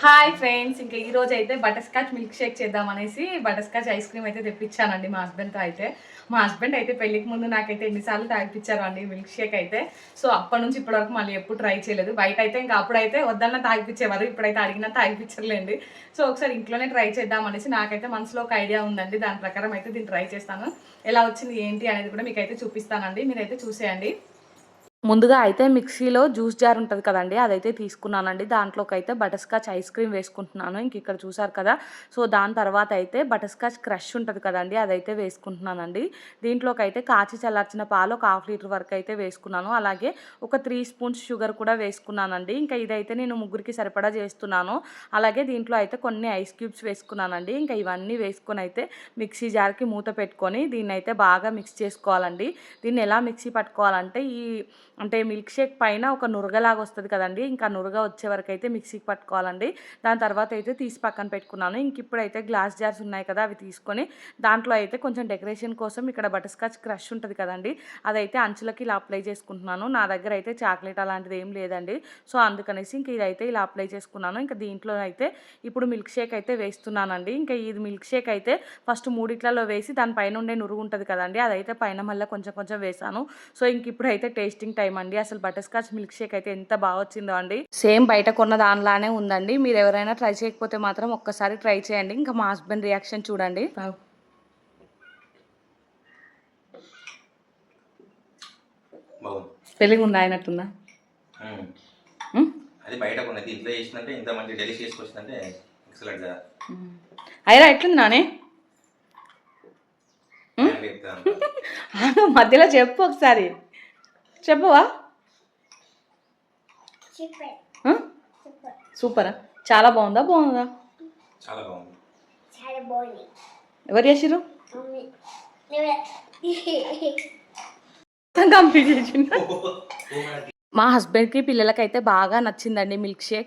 Hi friends, ఇంకా ఈ రోజు అయితే బటర్ స్కాచ్ మిల్క్ షేక్ చేద్దామనేసి బటర్ స్కాచ్ ఐస్ క్రీమ్ అయితే తెప్పించానండి మా హస్బెండ్తో. మా హస్బెండ్ అయితే పెళ్ళికి ముందు నాకైతే ఎన్నిసార్లు తాగిపించారు అండి మిల్క్ షేక్ అయితే. సో అప్పటి నుంచి ఇప్పటివరకు మళ్ళీ ఎప్పుడు ట్రై చేయలేదు. బయట అయితే ఇంకా అప్పుడైతే వద్దన్న తాగిపించేవారు, ఇప్పుడైతే అడిగినా తాగిపించర్లేండి. సో ఒకసారి ఇంట్లోనే ట్రై చేద్దామనేసి నాకైతే మనసులో ఒక ఐడియా ఉందండి. దాని ప్రకారం అయితే దీన్ని ట్రై చేస్తాను. ఎలా వచ్చింది ఏంటి అనేది కూడా మీకైతే చూపిస్తానండి, మీరైతే చూసేయండి. ముందుగా అయితే మిక్సీలో జ్యూస్ జార్ ఉంటుంది కదండి, అదైతే తీసుకున్నానండి. దాంట్లోకి అయితే బటర్ స్కాచ్ ఐస్ క్రీమ్ వేసుకుంటున్నాను. ఇంక ఇక్కడ చూసారు కదా. సో దాని తర్వాత అయితే బటర్ స్కాచ్ క్రష్ ఉంటుంది కదండి, అదైతే వేసుకుంటున్నానండి. దీంట్లోకి అయితే కాచి చల్లార్చిన పాలు ఒక హాఫ్ లీటర్ వరకు అయితే వేసుకున్నాను. అలాగే ఒక 3 స్పూన్స్ షుగర్ కూడా వేసుకున్నానండి. ఇంకా ఇదైతే నేను ముగ్గురికి సరిపడా చేస్తున్నాను. అలాగే దీంట్లో అయితే కొన్ని ఐస్ క్యూబ్స్ వేసుకున్నానండి. ఇంకా ఇవన్నీ వేసుకొని అయితే మిక్సీ జార్కి మూత పెట్టుకొని దీన్ని అయితే బాగా మిక్స్ చేసుకోవాలండి. దీన్ని ఎలా మిక్సీ పట్టుకోవాలంటే అంటే మిల్క్ షేక్ పైన ఒక నురగలాగా వస్తుంది కదండి, ఇంకా నురగ వచ్చే వరకు అయితే మిక్సీకి పట్టుకోవాలండి. దాని తర్వాత అయితే తీసి పక్కన పెట్టుకున్నాను. ఇంక ఇప్పుడైతే గ్లాస్ జార్స్ ఉన్నాయి కదా, అవి తీసుకొని దాంట్లో అయితే కొంచెం డెకరేషన్ కోసం ఇక్కడ బటర్ స్కాచ్ క్రష్ ఉంటుంది కదండి, అదైతే అంచులకి ఇలా అప్లై చేసుకుంటున్నాను. నా దగ్గర అయితే చాక్లెట్ అలాంటిది ఏం లేదండి. సో అందుకనేసి ఇంక ఇదైతే ఇలా అప్లై చేసుకున్నాను. ఇంకా దీంట్లో అయితే ఇప్పుడు మిల్క్ షేక్ అయితే వేస్తున్నానండి. ఇంకా ఇది మిల్క్ షేక్ అయితే ఫస్ట్ మూడిట్లలో వేసి దానిపైన ఉండే నురుగు ఉంటుంది కదండి, అదైతే పైన మళ్ళీ కొంచెం కొంచెం వేసాను. సో ఇంక ఇప్పుడైతే టేస్టింగ్ టైం అండి. అసలు బటర్ స్కాచ్ మిల్క్ షేక్ అయితే ఎంత బాగా వచ్చిందో అండి. సేమ్ బయట కొన్న దానిలానే ఉందండి. మీరు ఎవరైనా ట్రై చేయకపోతే మాత్రం ఒక్కసారి ట్రై చేయండి. ఇంకా మా హస్బెండ్ రియాక్షన్ చూడండి. స్పెల్లింగ్ ఉందా అయినట్టుందా? అది బయట కొన్నది, ఇంట్లో చేసినంటే ఇంత మంచి డెలిషియస్ వచ్చిందంటే ఎక్సలెంట్ గా. అయినా ఎట్లుంది నానే? మధ్యలో చెప్పు ఒకసారి, చెప్పవా? సూపరా? చాలా బాగుందా? బాగుందా? చాలా బాగుంది. ఎవరు చేసిర్రు? కంప్లీట్ చేసిండు. మా హస్బెండ్కి పిల్లలకైతే బాగా నచ్చిందండి మిల్క్ షేక్.